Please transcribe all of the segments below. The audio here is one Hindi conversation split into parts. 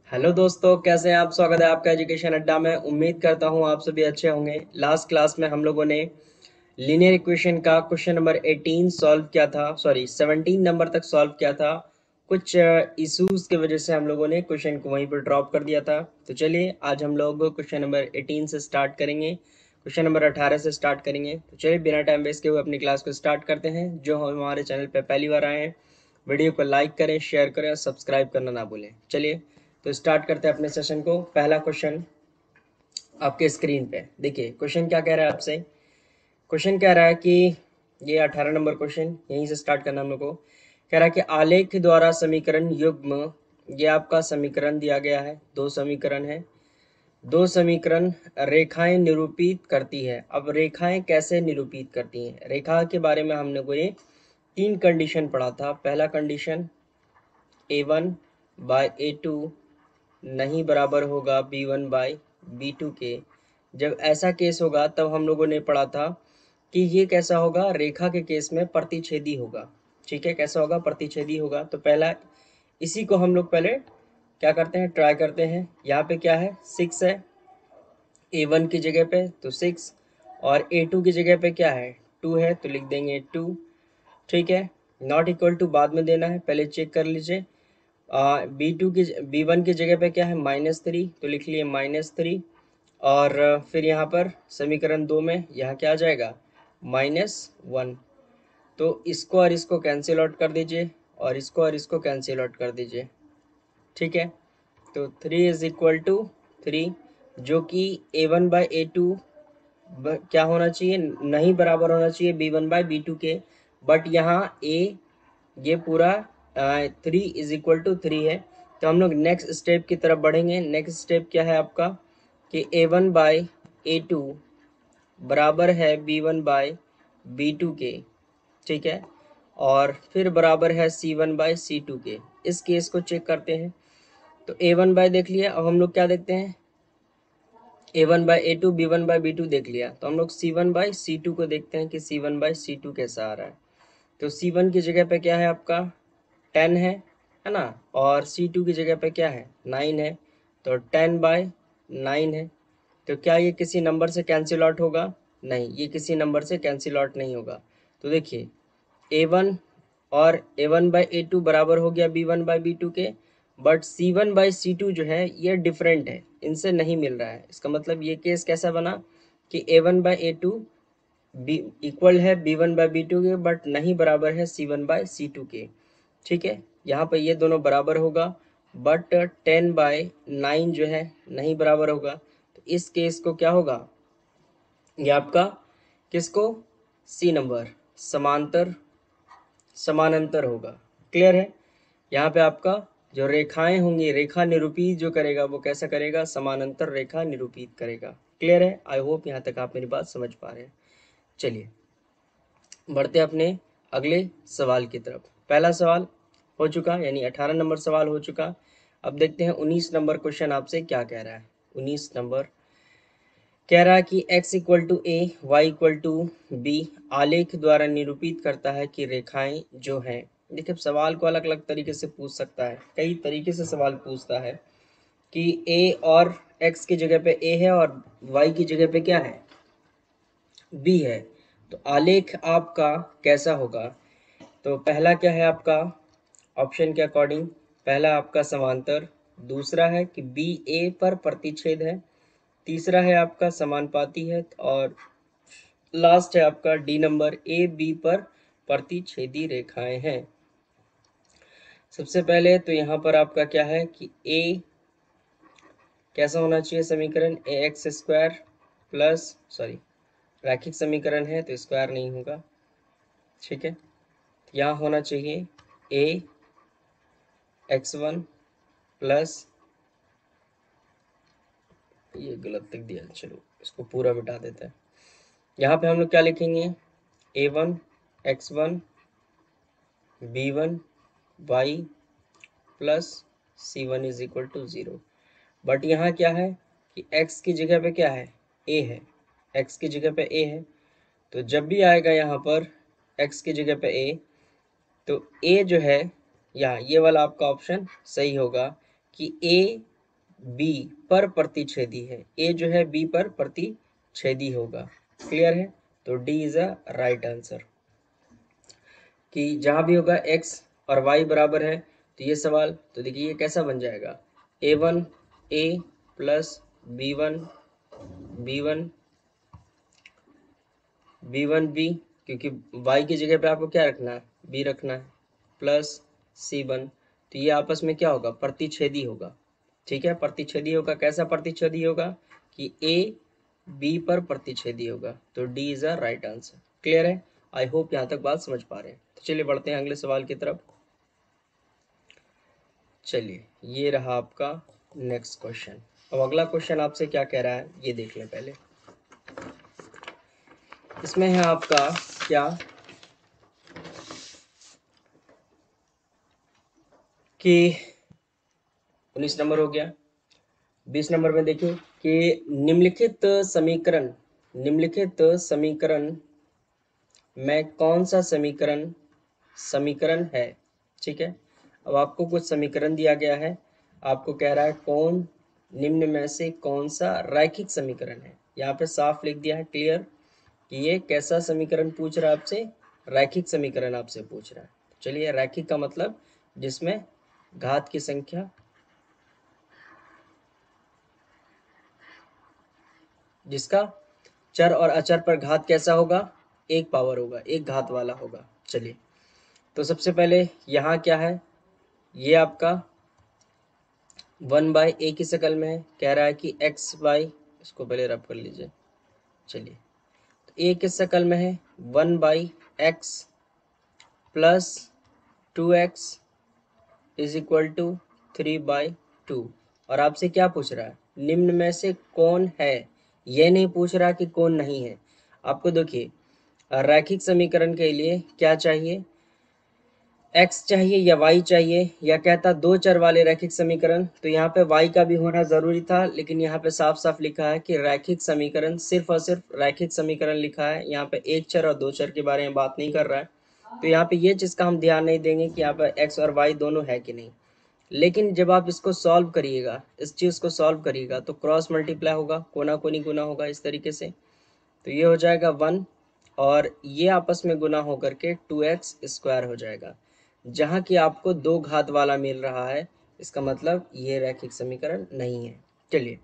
हेलो दोस्तों, कैसे हैं आप। स्वागत है आपका एजुकेशन अड्डा में। उम्मीद करता हूं आप सभी अच्छे होंगे। लास्ट क्लास में हम लोगों ने लीनियर इक्वेशन का क्वेश्चन नंबर 18 सॉल्व किया था, सॉरी 17 नंबर तक सॉल्व किया था। कुछ इश्यूज की वजह से हम लोगों ने क्वेश्चन को वहीं पर ड्रॉप कर दिया था। तो चलिए आज हम लोग क्वेश्चन नंबर 18 से स्टार्ट करेंगे, क्वेश्चन नंबर 18 से स्टार्ट करेंगे। तो चलिए बिना टाइम वेस्ट किए हुए अपनी क्लास को स्टार्ट करते हैं। जो हमारे चैनल पर पहली बार आए हैं, वीडियो को लाइक करें, शेयर करें और सब्सक्राइब करना ना भूलें। चलिए तो स्टार्ट करते हैं अपने सेशन को। पहला क्वेश्चन आपके स्क्रीन पे देखिए। क्वेश्चन क्या कह रहा है आपसे। क्वेश्चन कह रहा है कि ये 18 नंबर क्वेश्चन, यहीं से स्टार्ट करना हम लोग को। कह रहा है कि आलेख द्वारा समीकरण युग्म, ये आपका समीकरण दिया गया है, दो समीकरण है, दो समीकरण रेखाएं निरूपित करती है। अब रेखाएं कैसे निरूपित करती हैं, रेखा के बारे में हमने को ये तीन कंडीशन पढ़ा था। पहला कंडीशन a1 बाय a2 नहीं बराबर होगा b1 बाई b2 के। जब ऐसा केस होगा तब हम लोगों ने पढ़ा था कि ये कैसा होगा, रेखा के केस में प्रतिच्छेदी होगा। ठीक है, कैसा होगा, प्रतिच्छेदी होगा। तो पहला इसी को हम लोग पहले क्या करते हैं, ट्राई करते हैं। यहाँ पे क्या है, 6 है a1 की जगह पे, तो 6, और a2 की जगह पे क्या है, 2 है, तो लिख देंगे 2। ठीक है, नॉट इक्वल टू बाद में देना है, पहले चेक कर लीजिए। B1 की जगह पे क्या है, -3, तो लिख लिए -3। और फिर यहाँ पर समीकरण 2 में यहाँ क्या आ जाएगा, -1। तो इसको और इसको कैंसिल आउट कर दीजिए, और इसको और इसको कैंसिल आउट कर दीजिए। ठीक है, तो 3 इज इक्वल टू 3, जो कि a1 बाई a2 क्या होना चाहिए, नहीं बराबर होना चाहिए b1 बाई b2 के। बट यहाँ ये पूरा 3 इज इक्वल टू 3 है। तो हम लोग नेक्स्ट स्टेप की तरफ बढ़ेंगे। नेक्स्ट स्टेप क्या है आपका कि a1 बाई a2 बराबर है b1 बाई b2 के। ठीक है, और फिर बराबर है c1 बाई c2 के। इस केस को चेक करते हैं। तो a1 बाई देख लिया, अब हम लोग क्या देखते हैं, a1 by a2 b1 by b2 देख लिया, तो हम लोग c1 बाई c2 को देखते हैं कि c1 बाई c2 कैसा आ रहा है। तो c1 की जगह पे क्या है आपका 10 है ना, और c2 की जगह पे क्या है 9 है, तो 10 बाई 9 है। तो क्या ये किसी नंबर से कैंसिल आउट होगा, नहीं, ये किसी नंबर से कैंसिल आउट नहीं होगा। तो देखिए a1 और a1 बाई a2 बराबर हो गया b1 बाई b2 के। बट c1 बाई c2 जो है ये डिफरेंट है, इनसे नहीं मिल रहा है। इसका मतलब ये केस कैसा बना कि a1 by a2 B equal है b1 बाई b2 के, बट नहीं बराबर है c1 बाई c2 के। ठीक है, यहाँ पर ये दोनों बराबर होगा, बट 10 बाई 9 जो है नहीं बराबर होगा। तो इस केस को क्या होगा, ये आपका किसको, सी नंबर, समांतर समानांतर होगा। क्लियर है, यहाँ पे आपका जो रेखाएं होंगी, रेखा निरूपित जो करेगा वो कैसा करेगा, समानांतर रेखा निरूपित करेगा। क्लियर है, आई होप यहाँ तक आप मेरी बात समझ पा रहे हैं। चलिए बढ़ते अपने अगले सवाल की तरफ। पहला सवाल हो चुका, यानी 18 नंबर सवाल हो चुका। अब देखते हैं 19 नंबर क्वेश्चन आपसे क्या कह रहा है। 19 नंबर कह रहा है कि x equal to a y equal to b आलेख द्वारा निरूपित करता है कि रेखाएं जो हैं। देखिए सवाल को अलग अलग तरीके से पूछ सकता है, कई तरीके से सवाल पूछता है कि a और x की जगह पे a है और y की जगह पे क्या है, b है। तो आलेख आपका कैसा होगा। तो पहला क्या है आपका, ऑप्शन के अकॉर्डिंग पहला आपका समांतर, दूसरा है कि बी ए पर प्रतिच्छेद है, तीसरा है आपका समानुपाती है, और लास्ट है आपका डी नंबर, ए बी पर प्रतिच्छेदी रेखाएं हैं। सबसे पहले तो यहाँ पर आपका क्या है कि ए कैसा होना चाहिए समीकरण, ए एक्स स्क्वायर प्लस, सॉरी रैखिक समीकरण है तो स्क्वायर नहीं होगा। ठीक है, यहाँ होना चाहिए ए x1 प्लस, ये गलत लिख दिया, चलो इसको पूरा मिटा देते हैं। यहाँ पे हम लोग क्या लिखेंगे, a1 x1 b1 y plus c1 is equal to 0। But यहाँ क्या है कि x की जगह पे क्या है, a है, x की जगह पे a है। तो जब भी आएगा यहाँ पर x की जगह पे a, तो a जो है यहाँ ये वाला आपका ऑप्शन सही होगा कि a बी पर प्रतिच्छेदी है, ए जो है बी पर प्रतिच्छेदी होगा। क्लियर है? तो D is a right answer, कि जहां भी होगा x और y बराबर है तो ये सवाल, तो देखिए ये कैसा बन जाएगा, a1 a plus b1 b1 b1 b, क्योंकि y की जगह पे आपको क्या रखना है, b रखना है, प्लस c1, तो ये आपस में क्या होगा, प्रतिच्छेदी होगा। ठीक है, प्रतिच्छेदी होगा। कैसा प्रतिच्छेदी होगा कि a b पर प्रतिच्छेदी होगा, तो D is a right answer. Clear है? आई होप यहाँ तक बात समझ पा रहे हैं। तो चलिए बढ़ते हैं अगले सवाल की तरफ। चलिए ये रहा आपका नेक्स्ट क्वेश्चन। अब अगला क्वेश्चन आपसे क्या कह रहा है ये देख लें पहले। इसमें है आपका क्या कि 19 नंबर हो गया। 20 नंबर में देखिए कि निम्नलिखित समीकरण में कौन सा समीकरण समीकरण है। ठीक है, अब आपको कुछ समीकरण दिया गया है, आपको कह रहा है कौन निम्न में से कौन सा रैखिक समीकरण है। यहाँ पे साफ लिख दिया है क्लियर कि ये कैसा समीकरण पूछ रहा है आपसे, रैखिक समीकरण आपसे पूछ रहा है। चलिए, रैखिक का मतलब जिसमें घात की संख्या, जिसका चर और अचर पर घात कैसा होगा, एक पावर होगा, एक घात वाला होगा। चलिए, तो सबसे पहले यहाँ क्या है, ये आपका 1/a की शक्ल में है, कह रहा है कि x बाई, इसको पहले रब कर लीजिए। चलिए, तो a किस शक्ल में है, 1/x plus 2x is equal to 3/2। और आपसे क्या पूछ रहा है, निम्न में से कौन है, ये नहीं पूछ रहा कि कौन नहीं है। आपको देखिए रैखिक समीकरण के लिए क्या चाहिए, x चाहिए या y चाहिए, या कहता दो चर वाले रैखिक समीकरण, तो यहाँ पे y का भी होना जरूरी था, लेकिन यहाँ पे साफ साफ लिखा है कि रैखिक समीकरण, सिर्फ और सिर्फ रैखिक समीकरण लिखा है, यहाँ पे एक चर और दो चर के बारे में बात नहीं कर रहा है। तो यहाँ पे ये चीज़ का हम ध्यान नहीं देंगे कि यहाँ पे x और y दोनों है कि नहीं। लेकिन जब आप इसको सॉल्व करिएगा, इस चीज़ को सॉल्व करिएगा, तो क्रॉस मल्टीप्लाई होगा, कोना कोनी गुना होगा, इस तरीके से। तो ये हो जाएगा 1 और ये आपस में गुना होकर के 2x स्क्वायर हो जाएगा, जहाँ की आपको दो घात वाला मिल रहा है, इसका मतलब ये रैखिक समीकरण नहीं है। चलिए,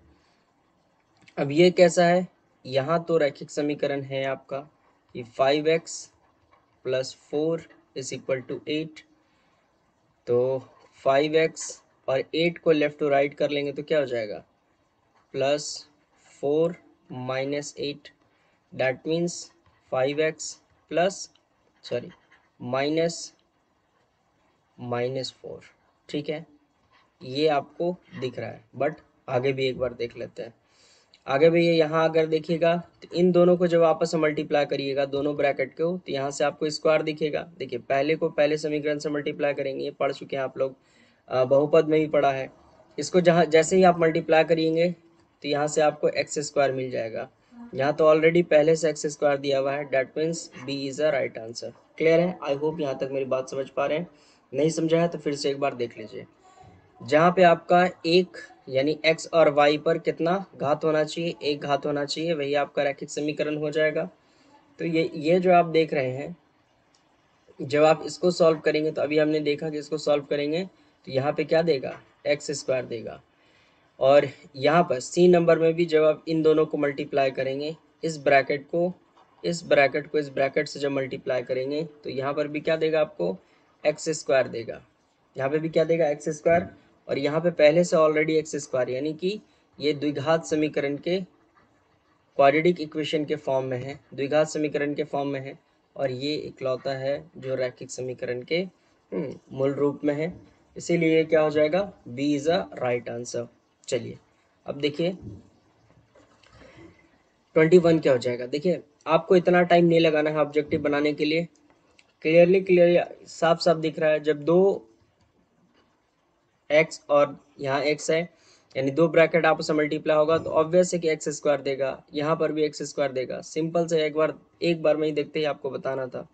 अब ये कैसा है, यहाँ तो रैखिक समीकरण है आपका कि 5x plus 4 is equal to 8। तो 5x और 8 को लेफ्ट टू राइट कर लेंगे तो क्या हो जाएगा, plus 4 minus 8, that means 5x plus sorry minus 4। ठीक है, ये आपको दिख रहा है, बट आगे भी एक बार देख लेते हैं। आगे भी ये यहाँ अगर देखिएगा तो इन दोनों को जब आपस में मल्टीप्लाई करिएगा, दोनों ब्रैकेट को, तो यहाँ से आपको स्क्वायर दिखेगा। देखिए, पहले को पहले समीकरण से मल्टीप्लाई करेंगे, ये पढ़ चुके हैं आप लोग, बहुपद में भी पढ़ा है। इसको जहाँ जैसे ही आप मल्टीप्लाई करिएंगे तो यहाँ से आपको एक्स स्क्वायर मिल जाएगा। यहाँ तो ऑलरेडी पहले से एक्स स्क्वायर दिया हुआ है, that means B is a right answer. Clear है? आई होप यहाँ तक मेरी बात समझ पा रहे हैं। नहीं समझा है तो फिर से एक बार देख लीजिए। जहाँ पे आपका एक यानी x और y पर कितना घात होना चाहिए, एक घात होना चाहिए, वही आपका रैखिक समीकरण हो जाएगा। तो ये जो आप देख रहे हैं, जब आप इसको सॉल्व करेंगे, तो अभी हमने देखा कि इसको सॉल्व करेंगे तो यहाँ पे क्या देगा, एक्स स्क्वायर देगा। और यहाँ पर सी नंबर में भी जब आप इन दोनों को मल्टीप्लाई करेंगे, इस ब्रैकेट को इस ब्रैकेट से जब मल्टीप्लाई करेंगे, तो यहाँ पर भी क्या देगा आपको, एक्स स्क्वायर देगा। यहाँ पे भी क्या देगा, एक्स स्क्वायर। और यहाँ पे पहले से ऑलरेडी एक्स स्क्वायर, यानी कि ये द्विघात समीकरण के क्वाड्रेटिक इक्वेशन के फॉर्म में है, द्विघात समीकरण के फॉर्म में है। और ये इकलौता है जो रैखिक समीकरण के मूल रूप में है, इसीलिए ये क्या हो जाएगा, B is a right answer. चलिए, अब देखिए 21 क्या हो जाएगा। देखिए, आपको इतना टाइम नहीं लगाना है ऑब्जेक्टिव बनाने के लिए, क्लियरली साफ साफ दिख रहा है। जब दो x और यहाँ x है, यानी दो ब्रैकेट आपस में मल्टीप्लाई होगा, तो ऑब्वियस है कि एक्स स्क्वायर देगा, यहाँ पर भी एक्स स्क्वायर देगा। सिंपल से एक बार में ही देखते ही आपको बताना था।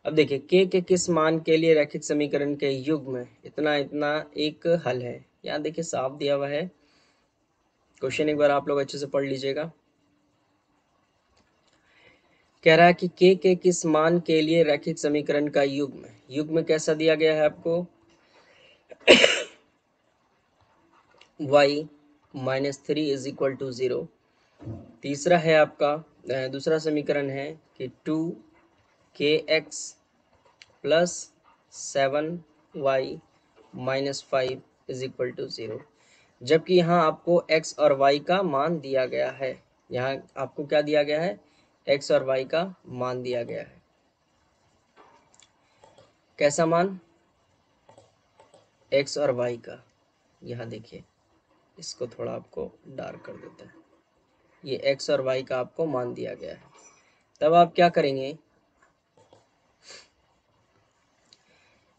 अब देखिए, के किस मान के लिए रैखिक समीकरण के युग्म में इतना इतना एक हल है, यहाँ देखिए साफ दिया हुआ है क्वेश्चन एक बार आप लोग अच्छे से पढ़ लीजिएगा। कह रहा है कि के किस मान के लिए रैखिक समीकरण का युग्म कैसा दिया गया है आपको, y -3 इज इक्वल टू 0। तीसरा है आपका दूसरा समीकरण है कि 2kx plus 7y -5 is equal to 0। जबकि यहाँ आपको x और y का मान दिया गया है, यहाँ आपको क्या दिया गया है, x और y का मान दिया गया है। कैसा मान, x और y का। यहाँ देखिए, इसको थोड़ा आपको डार्क कर देते हैं, ये x और y का आपको मान दिया गया है। तब आप क्या करेंगे,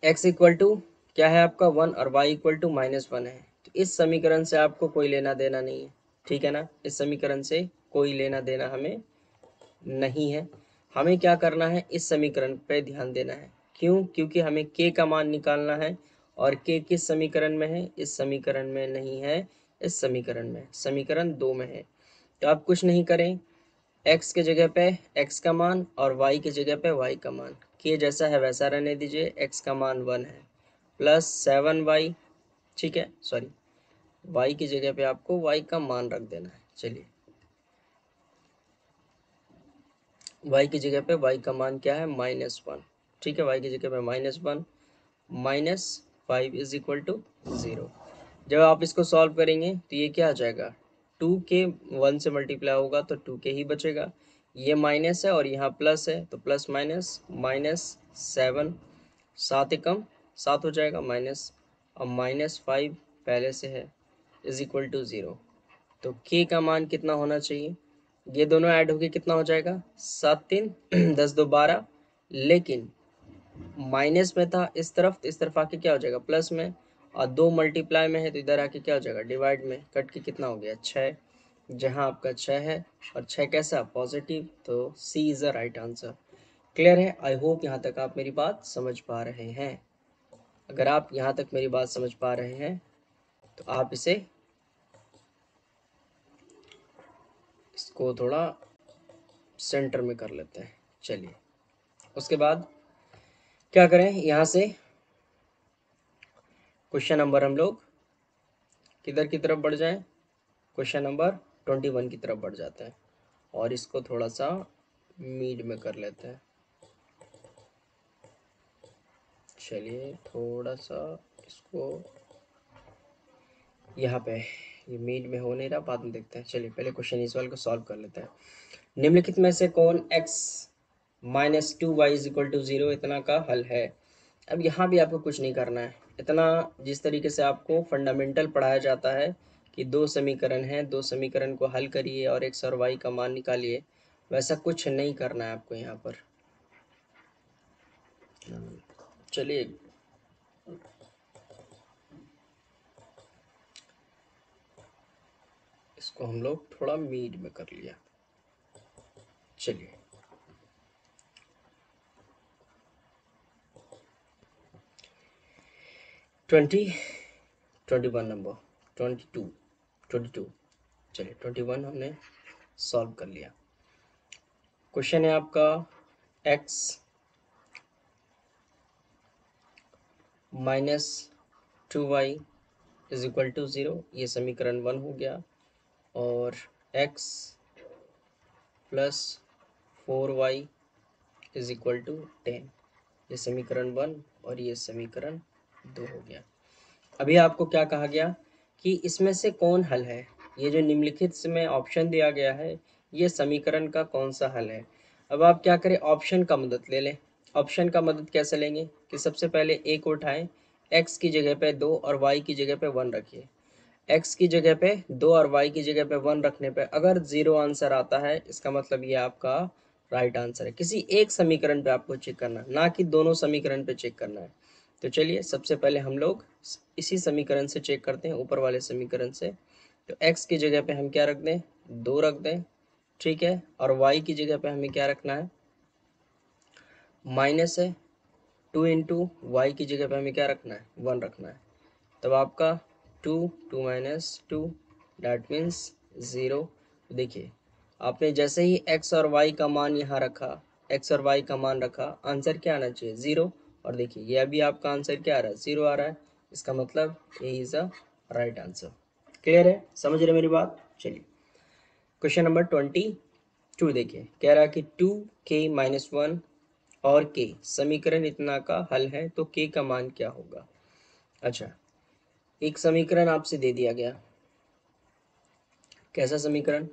x इक्वल टू क्या है आपका 1 और y इक्वल टू -1 है, तो इस समीकरण से आपको कोई लेना देना नहीं है, ठीक है ना। इस समीकरण से कोई लेना देना हमें नहीं है। हमें क्या करना है, इस समीकरण पे ध्यान देना है। क्यों, क्योंकि हमें k का मान निकालना है, और k किस समीकरण में है, इस समीकरण में नहीं है, इस समीकरण में, समीकरण 2 में है। तो आप कुछ नहीं करें, x के जगह पे x का मान और y की जगह पे y का मान, k जैसा है वैसा रहने दीजिए। x का मान 1 है प्लस 7y, ठीक है, सॉरी, y की जगह पे आपको y का मान रख देना है। चलिए, y की जगह पे y का मान क्या है, -1, ठीक है, y की जगह पे -1 -5 इज इक्वल टू 0। जब आप इसको सॉल्व करेंगे तो ये क्या आ जाएगा, 2k 1 से मल्टीप्लाई होगा तो 2k ही बचेगा, ये माइनस है और यहाँ प्लस है, तो प्लस माइनस -7, 7 एकम 7 हो जाएगा माइनस, और -5 पहले से है, इज इक्वल टू 0। तो k का मान कितना होना चाहिए, ये दोनों ऐड होके कितना हो जाएगा, 7 3 10 2 12, लेकिन माइनस में था इस तरफ, तो इस तरफ आके क्या हो जाएगा, प्लस में, और 2 मल्टीप्लाई में है तो इधर आके क्या हो जाएगा, डिवाइड में, कट के कितना हो गया, 6। जहाँ आपका 6 है और 6 कैसा, पॉजिटिव, तो C is the right answer. Clear है, आई होप यहाँ तक आप मेरी बात समझ पा रहे हैं। अगर आप यहाँ तक मेरी बात समझ पा रहे हैं तो आप इसको थोड़ा सेंटर में कर लेते हैं। चलिए, उसके बाद क्या करें, यहाँ से क्वेश्चन नंबर हम लोग किधर की तरफ बढ़ जाएं, क्वेश्चन नंबर 21 की तरफ बढ़ जाते हैं, और इसको थोड़ा सा मीड में कर लेते हैं। चलिए, थोड़ा सा इसको यहाँ पे, ये मीड में हो नहीं रहा, बाद में देखते हैं। चलिए, पहले क्वेश्चन इस वाले को सॉल्व कर लेते हैं। निम्नलिखित में से कौन x -2y is equal to 0 इतना का हल है। अब यहाँ भी आपको कुछ नहीं करना है, इतना जिस तरीके से आपको फंडामेंटल पढ़ाया जाता है कि दो समीकरण हैं, दो समीकरण को हल करिए और x और y का मान निकालिए, वैसा कुछ नहीं करना है आपको यहाँ पर। चलिए, इसको हम लोग थोड़ा मीड में कर लिया। चलिए, ट्वेंटी 21 नंबर 22 चलिए 21 हमने सॉल्व कर लिया। क्वेश्चन है आपका x -2y is equal to 0, ये समीकरण 1 हो गया, और x plus 4y is equal to 10, ये समीकरण 1 और ये समीकरण 2 हो गया। अभी आपको क्या कहा गया कि इसमें से कौन हल है, ये जो निम्नलिखित में ऑप्शन दिया गया है, ये समीकरण का कौन सा हल है। अब आप क्या करें, ऑप्शन का मदद ले लें। ऑप्शन का मदद कैसे लेंगे कि सबसे पहले a को उठाएं, x की जगह पे 2 और y की जगह पे 1 रखिए। x की जगह पे 2 और y की जगह पे 1 रखने पे अगर 0 आंसर आता है, इसका मतलब ये आपका राइट आंसर है। किसी एक समीकरण पे आपको चेक करना है, ना कि दोनों समीकरण पे चेक करना है। तो चलिए, सबसे पहले हम लोग इसी समीकरण से चेक करते हैं, ऊपर वाले समीकरण से। तो x की जगह पे हम क्या रख दें, 2 रख दें, ठीक है, और y की जगह पे हमें क्या रखना है, माइनस है, 2 इंटू वाई की जगह पे हमें क्या रखना है, 1 रखना है। तब आपका 2 2 -2 डैट मीन्स 0। देखिए आपने जैसे ही x और y का मान यहाँ रखा, x और y का मान रखा, आंसर क्या आना चाहिए 0। और देखिए ये अभी आपका आंसर क्या आ रहा है 0 आ रहा है, इसका मतलब A is a right answer. Clear है, समझ रहे मेरी बात। चलिए क्वेश्चन नंबर 22 देखिए, कह रहा है कि 2k-1 और k समीकरण इतना का हल है तो k का मान क्या होगा। अच्छा, एक समीकरण आपसे दे दिया गया, कैसा समीकरण,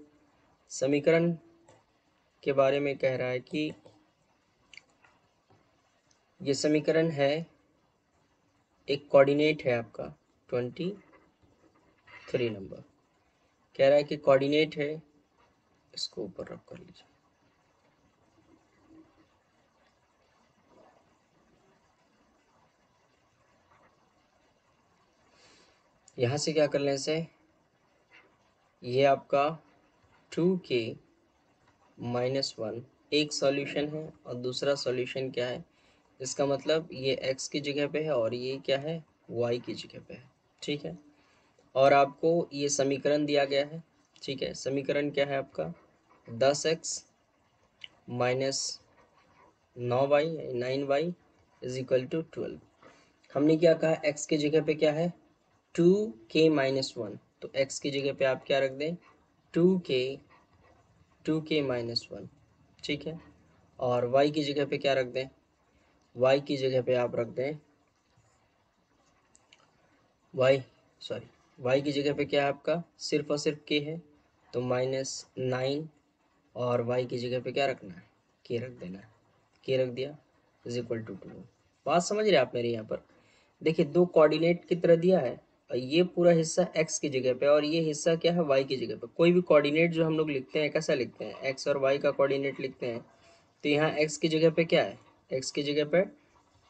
समीकरण के बारे में कह रहा है कि ये समीकरण है, एक कोऑर्डिनेट है आपका 23 नंबर, कह रहा है कि कोऑर्डिनेट है, इसको ऊपर रख कर लीजिए। यहाँ से क्या कर लें से, ये आपका 2k-1 एक सॉल्यूशन है और दूसरा सॉल्यूशन क्या है, इसका मतलब ये x की जगह पे है और ये क्या है y की जगह पे है। ठीक है, और आपको ये समीकरण दिया गया है। ठीक है, समीकरण क्या है आपका 10x minus 9y is equal to 12। हमने क्या कहा, x की जगह पे क्या है 2k-1, तो x की जगह पे आप क्या रख दें 2k-1। ठीक है, और y की जगह पे क्या रख दें, y की जगह पे आप रख दें y की जगह पे क्या है आपका सिर्फ और सिर्फ k है, तो -9, और y की जगह पे क्या रखना है k रख देना है, k रख दिया इज इक्वल टू 2। बात समझ रहे आप मेरे यहाँ पर। देखिए दो कोऑर्डिनेट की तरह दिया है, और ये पूरा हिस्सा x की जगह पे और ये हिस्सा क्या है y की जगह पे। कोई भी कोऑर्डिनेट जो हम लोग लिखते हैं कैसा लिखते हैं, x और y का कोऑर्डिनेट लिखते हैं, तो यहाँ x की जगह पे क्या है, x की जगह पे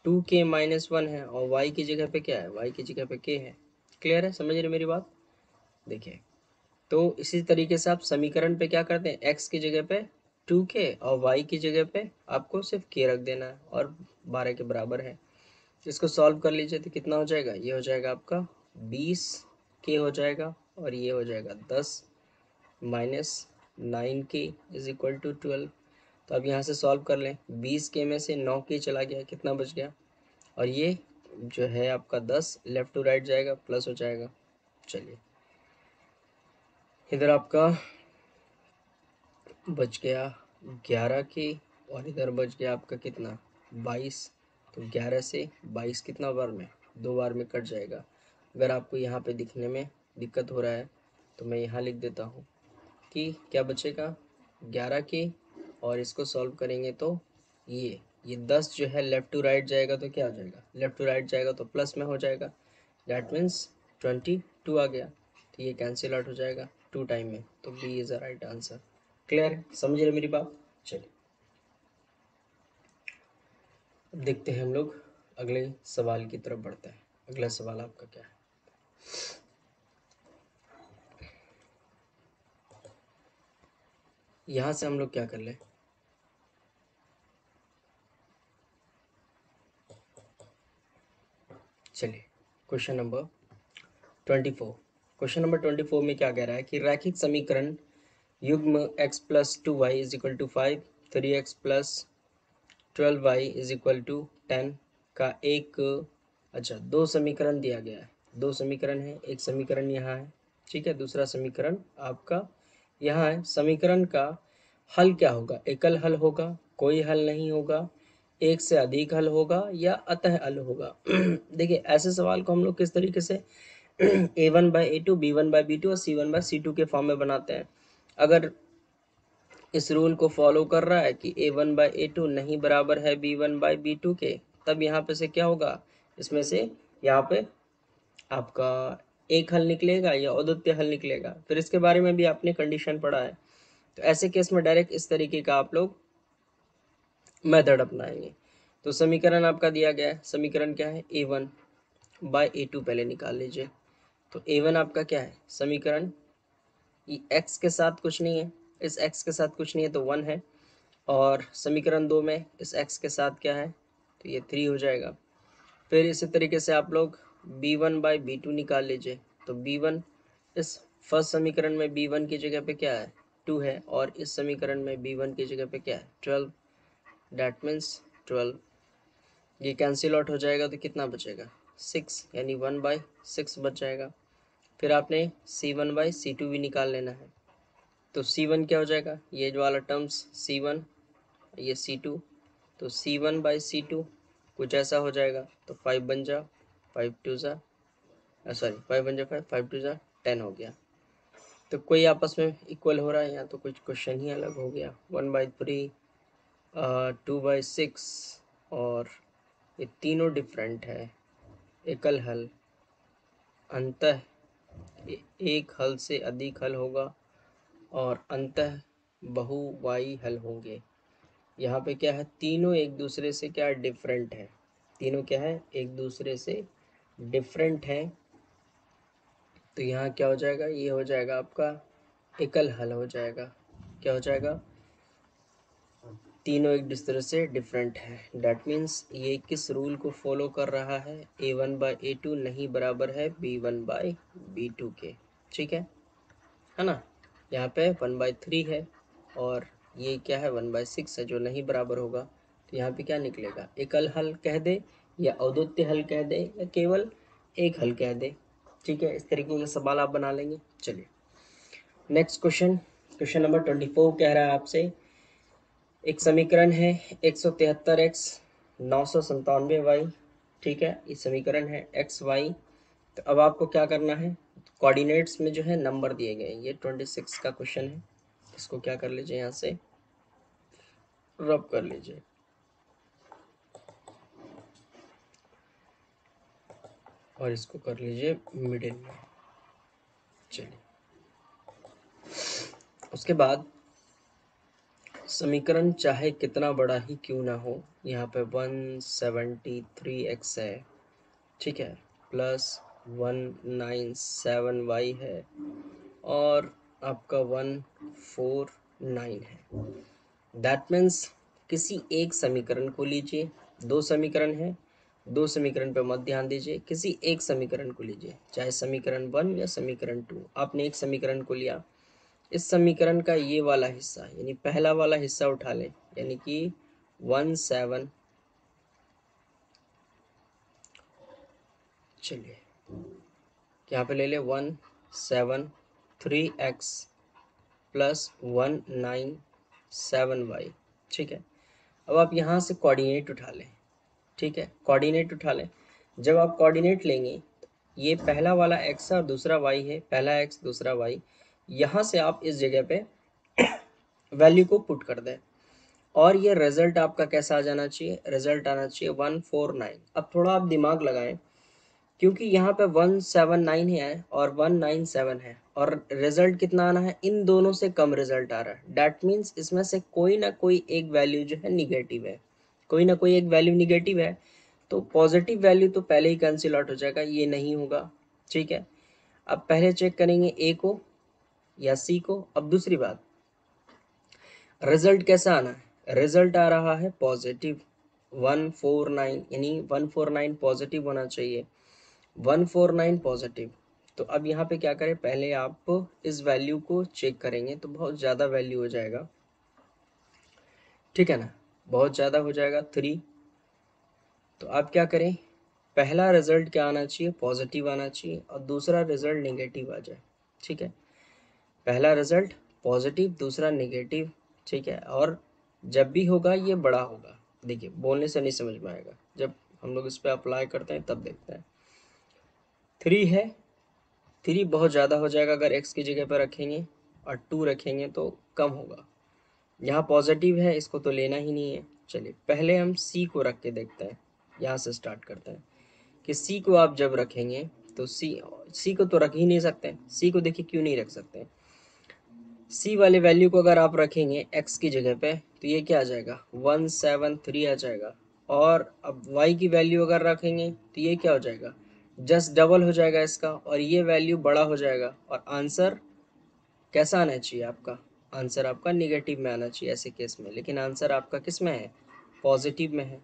2k-1 है और y की जगह पे क्या है, y की जगह पे k है। क्लियर है, समझ रहे मेरी बात। देखिए तो इसी तरीके से आप समीकरण पे क्या करते हैं, x की जगह पे 2k और y की जगह पे आपको सिर्फ k रख देना है और 12 के बराबर है। इसको सॉल्व कर लीजिए तो कितना हो जाएगा, ये हो जाएगा आपका 20 के हो जाएगा और ये हो जाएगा 10 minus 9k is equal to 12। तो अब यहाँ से सॉल्व कर लें, 20k में से 9k चला गया, कितना बच गया, और ये जो है आपका 10 लेफ्ट टू राइट जाएगा, प्लस हो जाएगा। चलिए इधर आपका बच गया 11k और इधर बच गया आपका कितना 22। तो 11 से 22 कितना बार में, 2 बार में कट जाएगा। अगर आपको यहाँ पे दिखने में दिक्कत हो रहा है तो मैं यहाँ लिख देता हूँ कि क्या बचेगा 11k, और इसको सॉल्व करेंगे तो ये 10 जो है लेफ़्ट टू राइट जाएगा तो क्या आ जाएगा, लेफ़्ट टू राइट जाएगा तो प्लस में हो जाएगा, डैट मीन्स 22 आ गया। तो ये कैंसिल आउट हो जाएगा 2 टाइम में, तो B is a right answer. Clear है, समझ रहे मेरी बात। चलिए अब देखते हैं हम लोग अगले सवाल की तरफ बढ़ते हैं। अगला सवाल आपका क्या है, यहाँ से हम लोग क्या कर लें, चलिए क्वेश्चन नंबर 24। क्वेश्चन नंबर 24 में क्या कह रहा है कि रैखिक समीकरण युग्म x plus 2y is equal to 5, 3x plus 12y is equal to 10 का एक, अच्छा दो समीकरण दिया गया है, दो समीकरण है, एक समीकरण यहाँ है, ठीक है, दूसरा समीकरण आपका यहाँ है। समीकरण का हल क्या होगा, एकल हल होगा, कोई हल नहीं होगा, एक से अधिक हल होगा या अतः हल होगा। देखिए ऐसे सवाल को हम लोग किस तरीके से A1/A2 B1/B2 और C1/C2 के फॉर्म में बनाते हैं। अगर इस रूल को फॉलो कर रहा है कि A1/A2 नहीं बराबर है B1/B2 के, तब यहाँ पे से क्या होगा, इसमें से यहाँ पे आपका एक हल निकलेगा या अद्वितीय हल निकलेगा। फिर इसके बारे में भी आपने कंडीशन पढ़ा है। तो ऐसे केस में डायरेक्ट इस तरीके का आप लोग मेथड अपनाएंगे। तो समीकरण आपका दिया गया है, समीकरण क्या है A1/A2 पहले निकाल लीजिए। तो A1 आपका क्या है समीकरण, ये x के साथ कुछ नहीं है, इस x के साथ कुछ नहीं है तो 1 है, और समीकरण 2 में इस x के साथ क्या है तो ये 3 हो जाएगा। फिर इसी तरीके से आप लोग B1/B2 निकाल लीजिए। तो B1 इस फर्स्ट समीकरण में b1 की जगह पे क्या है 2 है, और इस समीकरण में b1 की जगह पे क्या है 12, डैट मीन्स 12। ये कैंसिल आउट हो जाएगा तो कितना बचेगा 6, यानी 1/6 बच जाएगा। फिर आपने C1/C2 भी निकाल लेना है, तो C1 क्या हो जाएगा, ये जो वाला टर्म्स C1, ये C2, तो C1/C2 कुछ ऐसा हो जाएगा, तो 5 बन जा 5 टू ज़ा सॉरी 5 बन जा 5, 5 टू ज़ा 10 हो गया। तो कोई आपस में इक्वल हो रहा है, यहाँ तो कुछ क्वेश्चन ही अलग हो गया। 1/3, 2/6, और ये तीनों डिफरेंट है। एकल हल, अंतः एक हल से अधिक हल होगा, और अंतः बहुवाई हल होंगे। यहाँ पे क्या है, तीनों एक दूसरे से क्या डिफरेंट है, तीनों क्या है एक दूसरे से डिफरेंट है। तो यहाँ क्या हो जाएगा, ये हो जाएगा आपका एकल हल हो जाएगा। क्या हो जाएगा, तीनों एक दूसरे से डिफरेंट है। डैट मीन्स ये किस रूल को फॉलो कर रहा है, A1/A2 नहीं बराबर है B1/B2 के। ठीक है ना। यहाँ पे 1/3 है, और ये क्या है 1/6 है, जो नहीं बराबर होगा। तो यहाँ पे क्या निकलेगा, एकल हल कह दे, या अद्वितीय हल कह दे, या केवल एक हल कह दे। ठीक है, इस तरीके के सवाल आप बना लेंगे। चलिए नेक्स्ट क्वेश्चन, क्वेश्चन नंबर 24 कह रहा है आपसे, एक समीकरण है 173x 997y। ठीक है, ये समीकरण है एक्स वाई। तो अब आपको क्या करना है, कोऑर्डिनेट्स में जो है नंबर दिए गए हैं। ये 26 का क्वेश्चन है, इसको क्या कर लीजिए, यहाँ से रब कर लीजिए, और इसको कर लीजिए मिडिल में। चलिए उसके बाद समीकरण चाहे कितना बड़ा ही क्यों ना हो, यहाँ पे 173x है, ठीक है, प्लस 197y है, और आपका 149 है। दैट मीन्स किसी एक समीकरण को लीजिए, दो समीकरण है, दो समीकरण पर मत ध्यान दीजिए, किसी एक समीकरण को लीजिए, चाहे समीकरण 1 या समीकरण 2। आपने एक समीकरण को लिया, इस समीकरण का ये वाला हिस्सा यानी पहला वाला हिस्सा उठा लें, यानी कि 17, चलिए यहाँ पे ले ले 173x प्लस 197y। ठीक है, अब आप यहाँ से कोऑर्डिनेट उठा लें। ठीक है, कोऑर्डिनेट उठा लें। जब आप कोऑर्डिनेट लेंगे, ये पहला वाला x है और दूसरा y है, पहला x दूसरा y, यहाँ से आप इस जगह पे वैल्यू को पुट कर दें, और ये रिजल्ट आपका कैसा आ जाना चाहिए, रिजल्ट आना चाहिए 149। अब थोड़ा आप दिमाग लगाएं, क्योंकि यहाँ पे 179 है और 197 है, और रिजल्ट कितना आना है, इन दोनों से कम रिजल्ट आ रहा है। डैट मीन्स इसमें से कोई ना कोई एक वैल्यू जो है निगेटिव है, कोई ना कोई एक वैल्यू निगेटिव है। तो पॉजिटिव वैल्यू तो पहले ही कैंसिल आउट हो जाएगा, ये नहीं होगा। ठीक है, अब पहले चेक करेंगे ए को या सी को। अब दूसरी बात, रिजल्ट कैसा आना है, रिजल्ट आ रहा है पॉजिटिव 149, यानी 149 पॉजिटिव होना चाहिए, 149 पॉजिटिव। तो अब यहाँ पे क्या करें, पहले आप इस वैल्यू को चेक करेंगे तो बहुत ज़्यादा वैल्यू हो जाएगा। ठीक है ना, बहुत ज़्यादा हो जाएगा 3। तो आप क्या करें, पहला रिजल्ट क्या आना चाहिए, पॉजिटिव आना चाहिए, और दूसरा रिजल्ट नेगेटिव आ जाए। ठीक है, पहला रिजल्ट पॉजिटिव, दूसरा नेगेटिव। ठीक है, और जब भी होगा ये बड़ा होगा। देखिए बोलने से नहीं समझ में आएगा, जब हम लोग इस पर अप्लाई करते हैं तब देखते हैं। 3 है, 3 बहुत ज़्यादा हो जाएगा अगर x की जगह पर रखेंगे, और 2 रखेंगे तो कम होगा। यहाँ पॉजिटिव है, इसको तो लेना ही नहीं है। चलिए पहले हम c को रख के देखते हैं, यहाँ से स्टार्ट करते हैं कि c को आप जब रखेंगे तो c को तो रख ही नहीं सकते। c को देखिए क्यों नहीं रख सकते, c वाले वैल्यू को अगर आप रखेंगे x की जगह पे तो ये क्या आ जाएगा 173 आ जाएगा, और अब y की वैल्यू अगर रखेंगे तो ये क्या हो जाएगा, जस्ट डबल हो जाएगा इसका, और ये वैल्यू बड़ा हो जाएगा। और आंसर कैसा आना चाहिए आपका, आंसर आपका निगेटिव में आना चाहिए ऐसे केस में, लेकिन आंसर आपका किस में है, पॉजिटिव में है।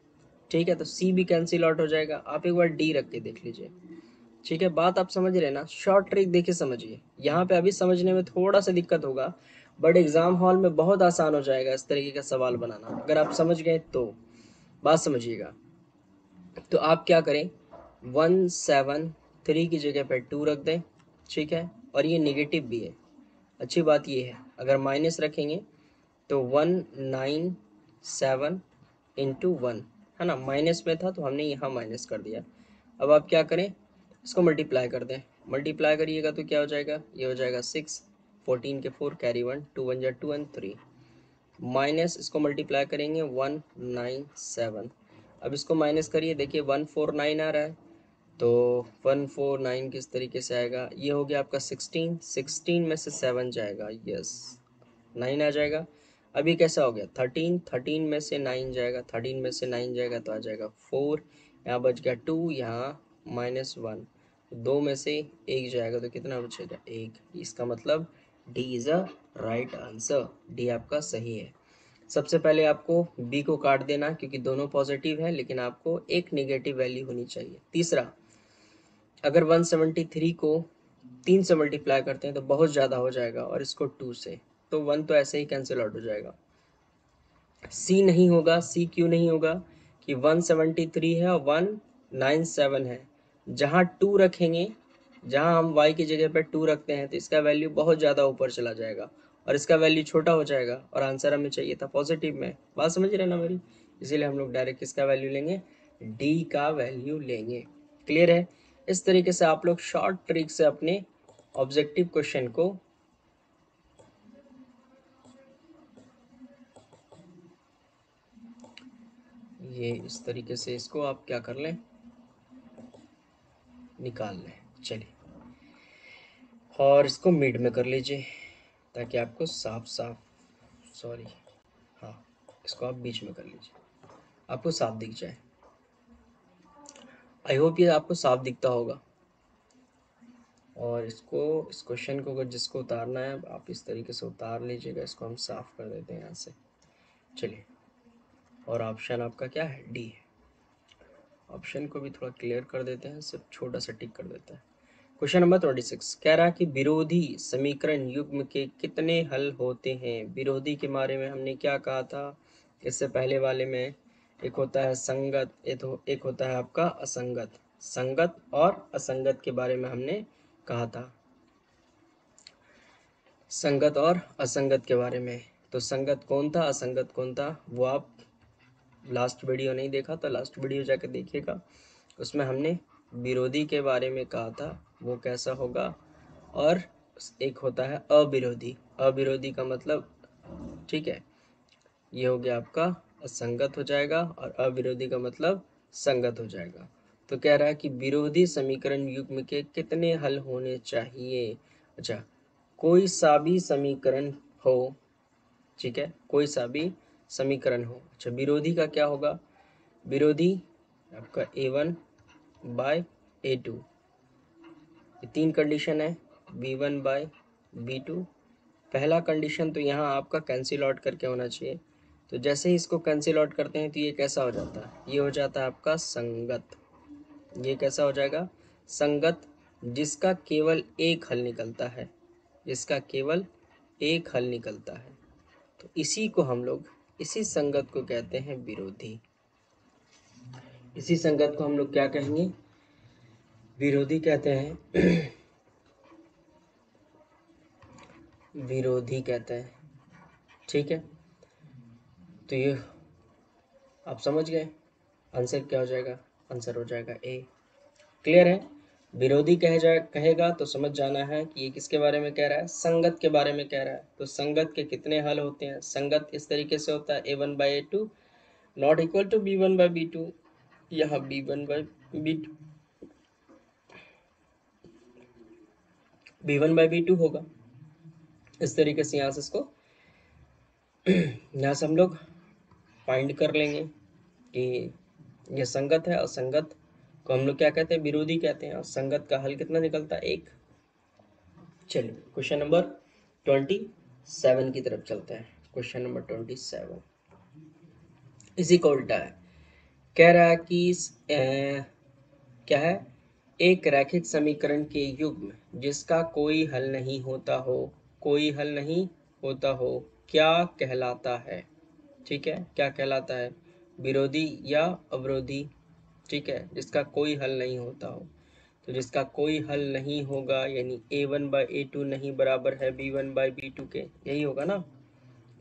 ठीक है, तो सी भी कैंसिल आउट हो जाएगा। आप एक बार डी रख के देख लीजिए। ठीक है, बात आप समझ रहे हैं ना। शॉर्ट ट्रिक देखिए समझिए, यहाँ पे अभी समझने में थोड़ा सा दिक्कत होगा, बट एग्जाम हॉल में बहुत आसान हो जाएगा इस तरीके का सवाल बनाना, अगर आप समझ गए तो। बात समझिएगा, तो आप क्या करें, 173 की जगह पे 2 रख दें, ठीक है, और ये निगेटिव भी है। अच्छी बात ये है, अगर माइनस रखेंगे तो 197 इंटू 1 है ना, माइनस में था तो हमने यहाँ माइनस कर दिया। अब आप क्या करें, इसको मल्टीप्लाई कर दें, मल्टीप्लाई करिएगा तो क्या हो जाएगा, ये हो जाएगा 6, 14 के 4 कैरी 1, 2 1 जा 2 एंड 3, माइनस इसको मल्टीप्लाई करेंगे 197। अब इसको माइनस करिए, देखिए 149 आ रहा है, तो 149 किस तरीके से आएगा, ये हो गया आपका 16, 16 में से 7 जाएगा, यस 9 आ जाएगा। अभी कैसा हो गया 13, 13 में से 9 जाएगा, 13 में से 9 जाएगा तो आ जाएगा 4, यहाँ बच गया 2, यहाँ -1, 2 में से 1 जाएगा तो कितना बचेगा 1। इसका मतलब D is a right answer, D आपका सही है। सबसे पहले आपको बी को काट देना क्योंकि दोनों पॉजिटिव है, लेकिन आपको एक नेगेटिव वैल्यू होनी चाहिए। तीसरा, अगर 173 को 3 से मल्टीप्लाई करते हैं तो बहुत ज़्यादा हो जाएगा, और इसको 2 से, तो 1 तो ऐसे ही कैंसिल आउट हो जाएगा। सी नहीं होगा, सी क्यों नहीं होगा कि 173 है और 197 है, जहाँ 2 रखेंगे, जहाँ हम y की जगह पर 2 रखते हैं तो इसका वैल्यू बहुत ज़्यादा ऊपर चला जाएगा और इसका वैल्यू छोटा हो जाएगा, और आंसर हमें चाहिए था पॉजिटिव में। बात समझ रहे हैं ना मेरी, इसीलिए हम लोग डायरेक्ट किसका वैल्यू लेंगे, डी का वैल्यू लेंगे। क्लियर है। इस तरीके से आप लोग शॉर्ट ट्रिक से अपने ऑब्जेक्टिव क्वेश्चन को ये इस तरीके से इसको आप क्या कर लें, निकाल लें। चलिए, और इसको मिड में कर लीजिए ताकि आपको साफ साफ, सॉरी, हाँ, इसको आप बीच में कर लीजिए, आपको साफ दिख जाए। आई होप ये आपको साफ दिखता होगा। और इसको, इस क्वेश्चन को अगर जिसको उतारना है आप इस तरीके से उतार लीजिएगा, इसको हम साफ कर देते हैं यहाँ से। चलिए, और ऑप्शन आपका क्या है, डी है। ऑप्शन को भी थोड़ा क्लियर कर देते हैं, सिर्फ छोटा सा टिक कर देते हैं। क्वेश्चन नंबर 26 कह रहा है कि विरोधी समीकरण युग्म के कितने हल होते हैं। विरोधी के बारे में हमने क्या कहा था इससे पहले वाले में, एक होता है संगत, एक होता है आपका असंगत। संगत और असंगत के बारे में हमने कहा था, संगत और असंगत के बारे में। तो संगत कौन था, असंगत कौन था, वो आप लास्ट वीडियो नहीं देखा तो लास्ट वीडियो जाकर देखिएगा, उसमें हमने विरोधी के बारे में कहा था वो कैसा होगा। और एक होता है अविरोधी, अविरोधी का मतलब, ठीक है, ये हो गया आपका असंगत हो जाएगा, और अविरोधी का मतलब संगत हो जाएगा। तो कह रहा है कि विरोधी समीकरण युग्म के कितने हल होने चाहिए। अच्छा, कोई सा भी समीकरण हो, ठीक है, कोई सा भी समीकरण हो। अच्छा, विरोधी का क्या होगा, विरोधी आपका a1 बाय a2, ये 3 कंडीशन है, b1 बाय b2। पहला कंडीशन तो यहाँ आपका कैंसिल आउट करके होना चाहिए, तो जैसे ही इसको कैंसिल आउट करते हैं तो ये कैसा हो जाता है, ये हो जाता है आपका संगत। ये कैसा हो जाएगा, संगत, जिसका केवल एक हल निकलता है, जिसका केवल एक हल निकलता है। तो इसी को हम लोग, इसी संगत को कहते हैं विरोधी। इसी संगत को हम लोग क्या कहेंगे, विरोधी कहते हैं। विरोधी कहते हैं, ठीक है। तो ये आप समझ गए, आंसर क्या हो जाएगा, आंसर हो जाएगा ए। क्लियर है। विरोधी कहेगा तो समझ जाना है कि ये किसके बारे में कह रहा है, संगत के बारे में कह रहा है। तो संगत के कितने हल होते हैं, संगत इस तरीके से होता है a1 by a2 not equal to b1 by b2, यहाँ b1 by b2, b1 by b2 होगा। इस तरीके से यहाँ से इसको यहाँ से हम लोग फाइंड कर लेंगे कि ये संगत है, और संगत को हम लोग क्या कहते हैं, विरोधी कहते हैं, और संगत का हल कितना निकलता है, एक। चलिए, क्वेश्चन नंबर 27 की तरफ चलते हैं। क्वेश्चन नंबर 27 इसी को उल्टा है, कह रहा है कि क्या है, एक रैखिक समीकरण के युग्म जिसका कोई हल नहीं होता हो, कोई हल नहीं होता हो, क्या कहलाता है? ठीक है, क्या कहलाता है? विरोधी या अवरोधी? ठीक है, जिसका कोई हल नहीं होता हो। तो जिसका कोई हल नहीं होगा यानी a1/a2 नहीं बराबर है b1/b2 के, यही होगा ना।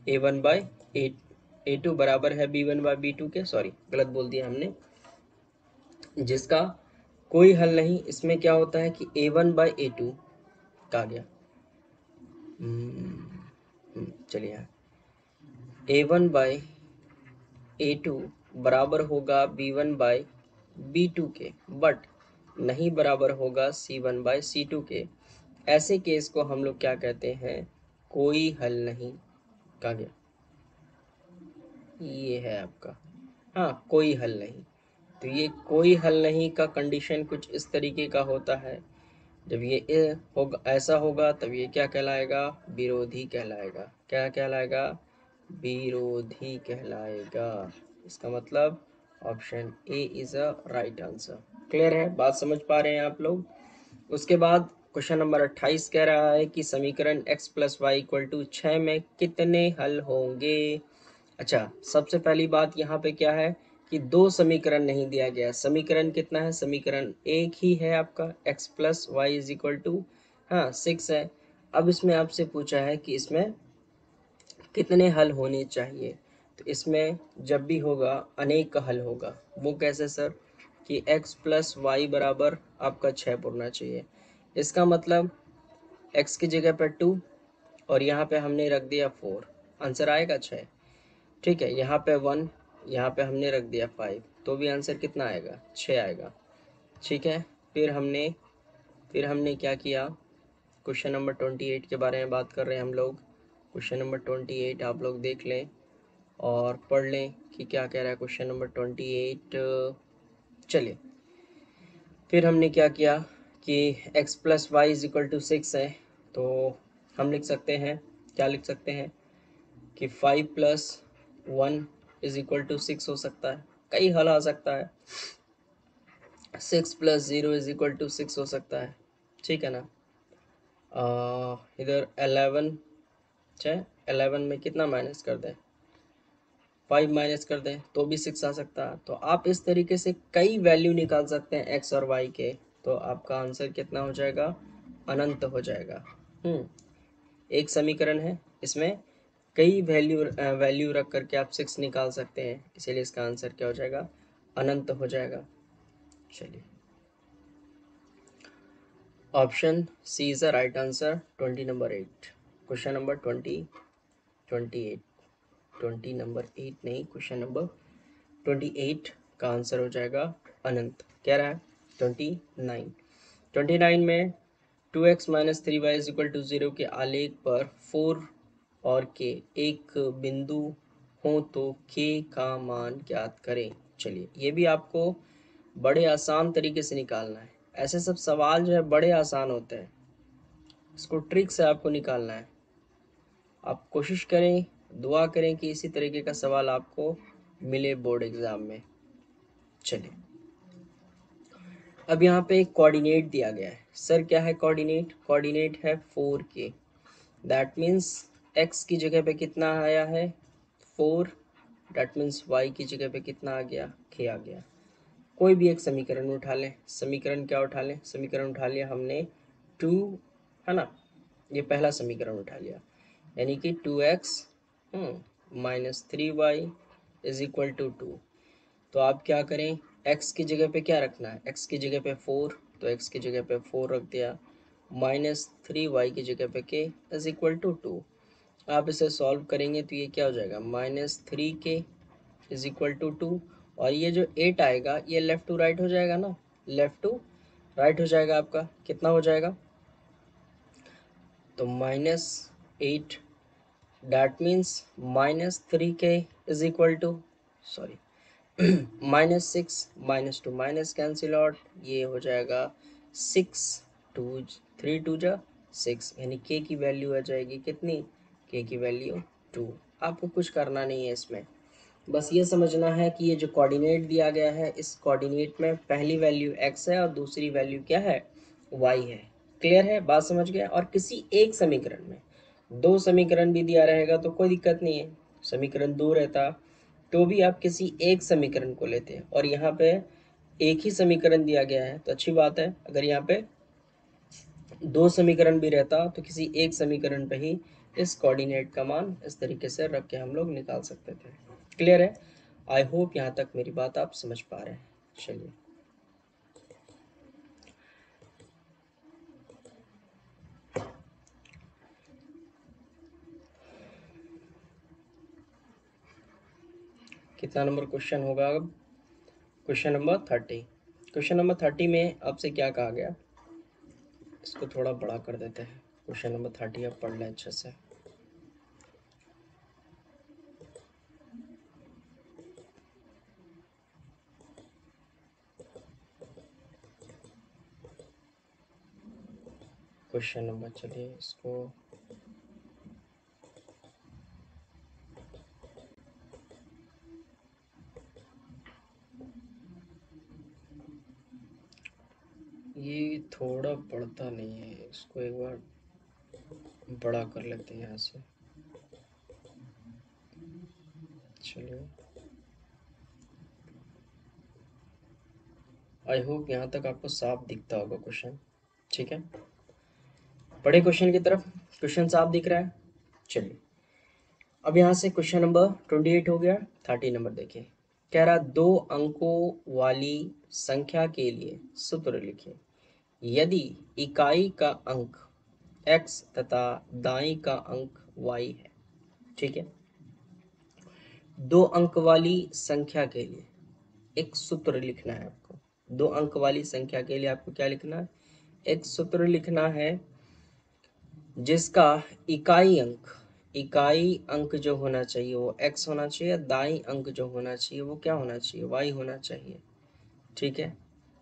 a1/a2 बराबर है b1/b2 के, सॉरी गलत बोल दिया हमने। जिसका कोई हल नहीं, इसमें क्या होता है कि a1/a2 कहा गया। चलिए यहाँ a1/a2 बराबर होगा b1/b2 के, बट नहीं बराबर होगा c1/c2 के। ऐसे केस को हम लोग क्या कहते हैं? कोई हल नहीं कहा गया। ये है आपका, हाँ, कोई हल नहीं। तो ये कोई हल नहीं का कंडीशन कुछ इस तरीके का होता है। जब ये होगा, ऐसा होगा, तब ये क्या कहलाएगा? विरोधी कहलाएगा। क्या कहलाएगा? विरोधी कहलाएगा। इसका मतलब option A is a right answer. Clear है? बात समझ पा रहे हैं आप लोग? उसके बाद क्वेश्चन नंबर 28 कह रहा है कि समीकरण x plus y equal to 6 में कितने हल होंगे? अच्छा, सबसे पहली बात यहाँ पे क्या है कि दो समीकरण नहीं दिया गया। समीकरण कितना है? समीकरण एक ही है आपका, x plus y is equal to, हाँ, 6 है। अब इसमें आपसे पूछा है कि इसमें कितने हल होने चाहिए। तो इसमें जब भी होगा अनेक का हल होगा। वो कैसे सर? कि x प्लस वाई बराबर आपका 6 पुरना चाहिए। इसका मतलब x की जगह पर 2 और यहाँ पे हमने रख दिया 4, आंसर आएगा 6। ठीक है, यहाँ पे 1, यहाँ पे हमने रख दिया 5, तो भी आंसर कितना आएगा? 6 आएगा। ठीक है, फिर हमने क्या किया? क्वेश्चन नंबर 28 के बारे में बात कर रहे हैं हम लोग। क्वेश्चन नंबर 28 आप लोग देख लें और पढ़ लें कि क्या कह रहा है क्वेश्चन नंबर 28। चलिए, फिर हमने क्या किया कि x plus y is equal to 6 है, तो हम लिख सकते हैं, क्या लिख सकते हैं कि 5 प्लस 1 इज इक्वल टू 6 हो सकता है। कई हल आ सकता है। 6 प्लस 0 इज इक्वल टू 6 हो सकता है। ठीक है ना। इधर 11 है, 11 में कितना माइनस कर दें? 5 माइनस कर दें तो भी 6 आ सकता है। तो आप इस तरीके से कई वैल्यू निकाल सकते हैं एक्स और वाई के। तो आपका आंसर कितना हो जाएगा? अनंत हो जाएगा। एक समीकरण है, इसमें कई वैल्यू रख करके आप 6 निकाल सकते हैं, इसीलिए इसका आंसर क्या हो जाएगा? अनंत हो जाएगा। चलिए, option C is the right answer. 20 number 8, question number 28 20 number 8 नहीं, क्वेश्चन नंबर 28 का आंसर हो जाएगा अनंत। कह रहा है 29 में 2x minus 3y is equal to 0 के आलेख पर 4 और के एक बिंदु हो तो k का मान ज्ञात करें। चलिए, ये भी आपको बड़े आसान तरीके से निकालना है। ऐसे सब सवाल जो है बड़े आसान होते हैं, इसको ट्रिक से आपको निकालना है। आप कोशिश करें, दुआ करें कि इसी तरीके का सवाल आपको मिले बोर्ड एग्जाम में। चलिए, अब यहाँ पे एक कोऑर्डिनेट दिया गया है। सर क्या है कोऑर्डिनेट? कोऑर्डिनेट है 4k। दैट मीन्स x की जगह पे कितना आया है? 4। दैट मीन्स y की जगह पे कितना आ गया? k आ गया। कोई भी एक समीकरण उठा लें। समीकरण क्या उठा लें? समीकरण उठा लिया हमने 2, है ना। ये पहला समीकरण उठा लिया, यानी कि 2x minus 3y is equal to 2। तो आप क्या करें? x की जगह पे क्या रखना है? x की जगह पे 4, तो x की जगह पे 4 रख दिया, माइनस 3y की जगह पे k इज इक्वल टू 2। आप इसे सॉल्व करेंगे तो ये क्या हो जाएगा? -3k is equal to 2। और ये जो 8 आएगा ये लेफ़्ट टू राइट हो जाएगा ना, लेफ़्ट टू राइट हो जाएगा। आपका कितना हो जाएगा? तो -8, that means -3k is equal to, sorry, -6, -2 minus cancel out, ये हो जाएगा 6, 2 3 2 जा 6, यानी k की वैल्यू आ जाएगी कितनी? k की वैल्यू 2। आपको कुछ करना नहीं है इसमें, बस ये समझना है कि ये जो कोऑर्डिनेट दिया गया है, इस कोऑर्डिनेट में पहली वैल्यू x है और दूसरी वैल्यू क्या है, y है। क्लियर है, बात समझ गया। और किसी एक समीकरण में दो समीकरण भी दिया रहेगा तो कोई दिक्कत नहीं है, समीकरण दो रहता तो भी आप किसी एक समीकरण को लेते हैं, और यहाँ पे एक ही समीकरण दिया गया है तो अच्छी बात है। अगर यहाँ पे दो समीकरण भी रहता तो किसी एक समीकरण पे ही इस कोऑर्डिनेट का मान इस तरीके से रख के हम लोग निकाल सकते थे। क्लियर है, आई होप यहाँ तक मेरी बात आप समझ पा रहे हैं। चलिए, कितना नंबर क्वेश्चन होगा अब, क्वेश्चन नंबर 30। क्वेश्चन नंबर 30 में आपसे क्या कहा गया, इसको थोड़ा बड़ा कर देते हैं। क्वेश्चन नंबर 30 आप पढ़ लें अच्छे से। क्वेश्चन नंबर, चलिए इसको ये थोड़ा पढ़ता नहीं है, इसको एक बार बड़ा कर लेते हैं यहाँ से। चलिए, आई होप यहाँ तक आपको साफ दिखता होगा क्वेश्चन। ठीक है, बड़े क्वेश्चन की तरफ, क्वेश्चन साफ दिख रहा है। चलिए, अब यहाँ से क्वेश्चन नंबर 28 हो गया। 30 नंबर देखिए, कह रहा दो अंकों वाली संख्या के लिए सूत्र लिखें यदि इकाई का अंक x तथा दाई का अंक y है। ठीक है, दो अंक वाली संख्या के लिए एक सूत्र लिखना है आपको। दो अंक वाली संख्या के लिए आपको क्या लिखना है, एक सूत्र लिखना है जिसका इकाई अंक जो होना चाहिए वो x होना चाहिए, दाई अंक जो होना चाहिए वो क्या होना चाहिए, y होना चाहिए। ठीक है,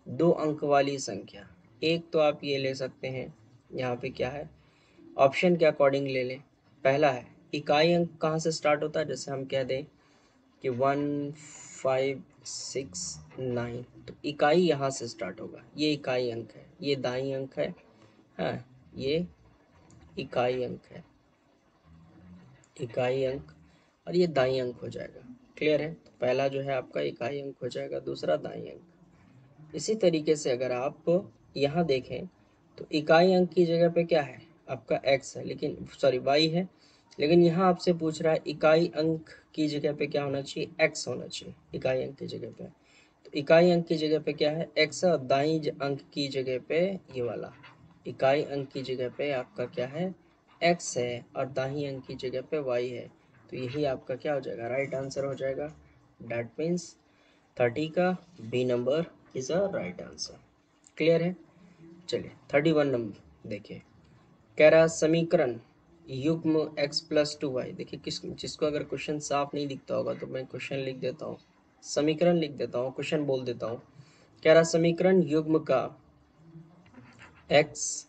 दो अंक वाली संख्या, एक तो आप ये ले सकते हैं, यहाँ पे क्या है, ऑप्शन के अकॉर्डिंग ले लें। पहला है इकाई अंक कहाँ से स्टार्ट होता है, जैसे हम कह दें कि 1 5 6 9, तो इकाई यहाँ से स्टार्ट होगा, ये इकाई अंक है, ये दाई अंक है, हाँ ये इकाई अंक है, इकाई अंक, और ये दाई अंक हो जाएगा। क्लियर है, तो पहला जो है आपका इकाई अंक हो जाएगा, दूसरा दाई अंक। इसी तरीके से अगर आप यहाँ देखें तो इकाई अंक की जगह पे क्या है, आपका x है, लेकिन सॉरी y है, लेकिन यहाँ आपसे पूछ रहा है इकाई अंक की जगह पे क्या होना चाहिए, x होना चाहिए इकाई अंक की जगह पे। तो इकाई अंक की जगह पे क्या है, x है, और दाई अंक की जगह पे ये वाला इकाई अंक की जगह पे आपका क्या है, x है, और दाई अंक की जगह पे y है। तो यही आपका क्या हो जाएगा, राइट आंसर हो जाएगा। डैट मीन्स 30 का B number is a right answer. Clear है, चलिए 31 नंबर देखिए, कह रहा समीकरण युग्म x प्लस 2y। देखिए किस जिसको अगर क्वेश्चन साफ नहीं दिखता होगा तो मैं क्वेश्चन लिख देता हूँ, समीकरण लिख देता हूँ, क्वेश्चन बोल देता हूँ। कह रहा समीकरण युग्म का x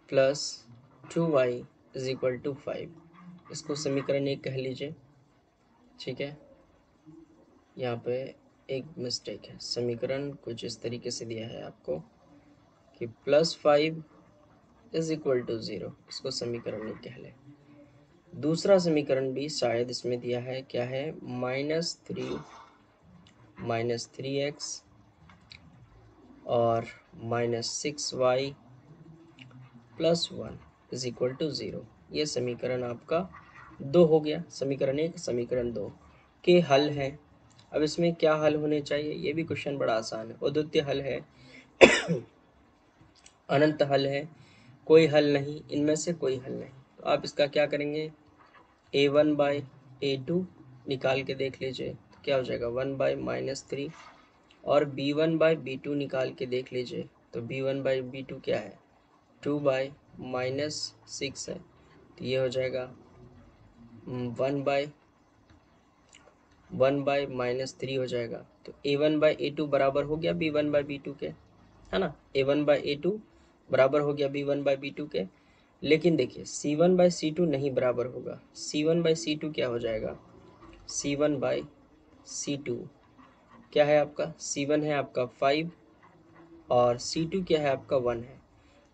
plus 2y is equal to 5, इसको समीकरण एक कह लीजिए। ठीक है, यहाँ पे एक मिस्टेक है, समीकरण कुछ इस तरीके से दिया है आपको कि +5 इज इक्वल टू 0, इसको समीकरण नहीं कह ले। दूसरा समीकरण भी शायद इसमें दिया है, क्या है, -3 और -6y plus 1 is equal to 0। ये समीकरण आपका दो हो गया, समीकरण एक, समीकरण दो के हल हैं। अब इसमें क्या हल होने चाहिए, ये भी क्वेश्चन बड़ा आसान है। अद्वितीय हल है, अनंत हल है, कोई हल नहीं, इनमें से कोई हल नहीं। तो आप इसका क्या करेंगे, a1/a2 निकाल के देख लीजिए, तो क्या हो जाएगा 1/-3, और b1/b2 निकाल के देख लीजिए, तो b1/b2 क्या है, 2/-6 है, तो ये हो जाएगा 1/3 हो जाएगा। तो a1/a2 बराबर हो गया b1/b2 के, है ना, a1/a2 बराबर हो गया b1/b2 के। लेकिन देखिए c1/c2 नहीं बराबर होगा, c1/c2 क्या हो जाएगा, c1/c2 C2 क्या है आपका, C1 है आपका 5 और C2 क्या है आपका 1 है।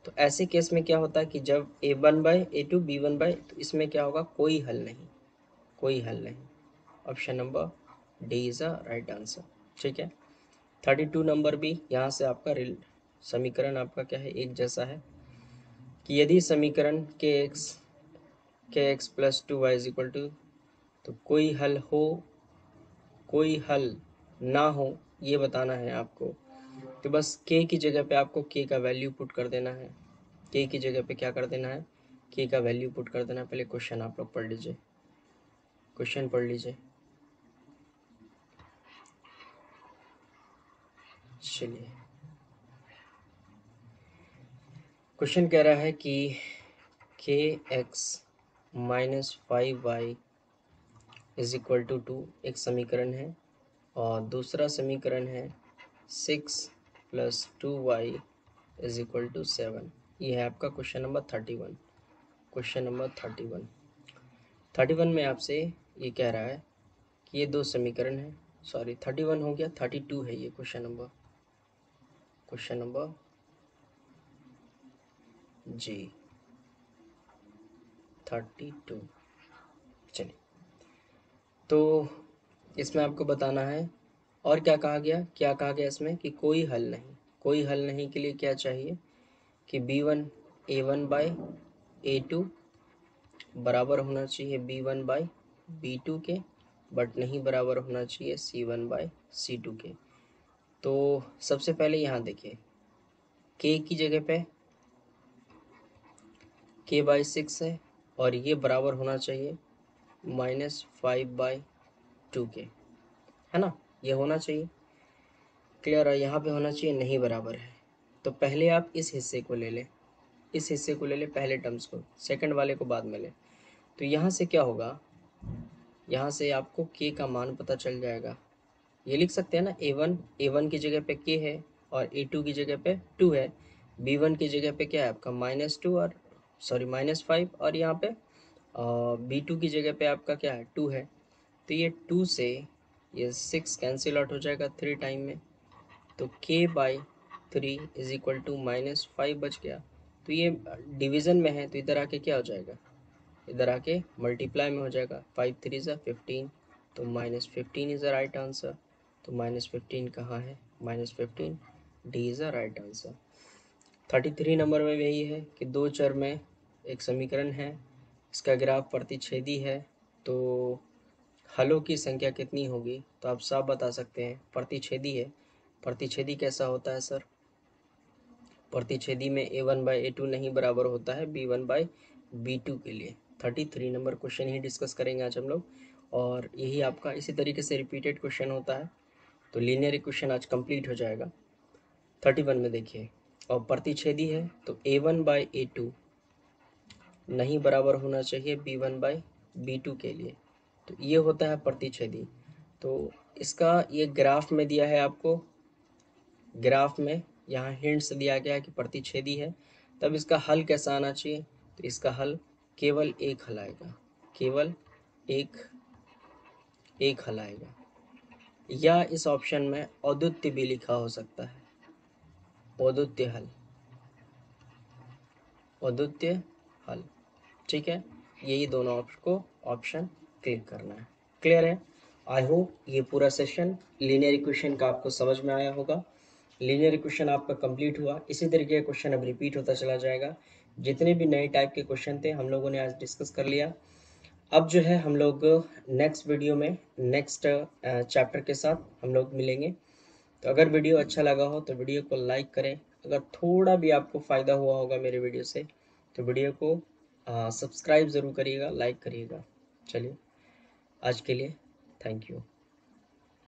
तो ऐसे केस में क्या होता है कि जब A1/A2 B1/, तो इसमें क्या होगा, कोई हल नहीं, कोई हल नहीं। Option number D is a right answer. ठीक है। 32 नंबर भी यहाँ से आपका समीकरण आपका क्या है, एक जैसा है कि यदि समीकरण kx plus 2y is equal to, तो कोई हल हो कोई हल ना हो ये बताना है आपको। तो बस k की जगह पे आपको k का वैल्यू पुट कर देना है। k की जगह पे क्या कर देना है, k का वैल्यू पुट कर देना है। पहले क्वेश्चन आप लोग पढ़ लीजिए, क्वेश्चन पढ़ लीजिए। चलिए, क्वेश्चन कह रहा है कि kx minus 5y is equal to 2 एक समीकरण है, और दूसरा समीकरण है 6 plus 2y is equal to 7। ये है आपका क्वेश्चन नंबर 31। क्वेश्चन नंबर 31 में आपसे ये कह रहा है कि ये दो समीकरण है, सॉरी 31 हो गया, 32 है ये क्वेश्चन नंबर जी 32। चलिए, तो इसमें आपको बताना है, और क्या कहा गया इसमें कि कोई हल नहीं, कोई हल नहीं के लिए क्या चाहिए कि B1 A1/A2 बराबर होना चाहिए B1/B2 के, बट नहीं बराबर होना चाहिए C1/C2 के। तो सबसे पहले यहाँ देखिए, k की जगह पे k/6 है, और ये बराबर होना चाहिए -5/2 के, है ना, ये होना चाहिए। क्लियर है, यहाँ पे होना चाहिए नहीं बराबर है। तो पहले आप इस हिस्से को ले लें, इस हिस्से को ले लें, पहले टर्म्स को, सेकंड वाले को बाद में लें। तो यहाँ से क्या होगा, यहाँ से आपको k का मान पता चल जाएगा। ये लिख सकते हैं ना, A1 की जगह पे k है और A2 की जगह पे 2 है। B1 की जगह पे क्या है आपका -2 और -5, और यहाँ पे B2 की जगह पे आपका क्या है 2 है। तो ये 2 से ये 6 कैंसिल आउट हो जाएगा 3 टाइम में, तो k/3 इज इक्वल टू -5 बच गया। तो ये डिवीज़न में है, तो इधर आके क्या हो जाएगा, इधर आके मल्टीप्लाई में हो जाएगा। 5 3 ज़ा 15, तो -15 इज़ द राइट आंसर। तो -15 कहाँ है, -15 D is the right answer. 33 number में यही है कि दो चर में एक समीकरण है, इसका ग्राफ प्रतिच्छेदी है, तो हलों की संख्या कितनी होगी। तो आप साफ बता सकते हैं प्रतिच्छेदी है। प्रतिच्छेदी कैसा होता है सर, प्रतिच्छेदी में A1/A2 नहीं बराबर होता है B1/B2 के लिए। 33 नंबर क्वेश्चन ही डिस्कस करेंगे आज हम लोग, और यही आपका इसी तरीके से रिपीटेड क्वेश्चन होता है। तो लीनियर इक्वेशन आज कंप्लीट हो जाएगा। 31 में देखिए, और प्रतिच्छेदी है तो A1/A2 नहीं बराबर होना चाहिए B1/B2 के लिए। तो ये होता है प्रतिच्छेदी। तो इसका ये ग्राफ में दिया है आपको, ग्राफ में यहाँ हिंट्स दिया गया है कि प्रतिच्छेदी है, तब इसका हल कैसा आना चाहिए। तो इसका हल केवल एक हल आएगा, केवल एक हल आएगा, या इस ऑप्शन में औद्युत्य भी लिखा हो सकता है, औद्युत्य हल, औद्युत्य हल। ठीक है, यही दोनों को ऑप्शन क्लिक करना है। क्लियर है। आई होप ये पूरा सेशन लीनियर इक्वेशन का आपको समझ में आया होगा। लीनियर इक्वेशन आपका कंप्लीट हुआ, इसी तरीके का क्वेश्चन अब रिपीट होता चला जाएगा। जितने भी नए टाइप के क्वेश्चन थे हम लोगों ने आज डिस्कस कर लिया। अब जो है हम लोग नेक्स्ट वीडियो में नेक्स्ट चैप्टर के साथ हम लोग मिलेंगे। तो अगर वीडियो अच्छा लगा हो तो वीडियो को लाइक करें। अगर थोड़ा भी आपको फ़ायदा हुआ होगा मेरे वीडियो से तो वीडियो को सब्सक्राइब ज़रूर करिएगा, लाइक करिएगा। चलिए, आज के लिए थैंक यू।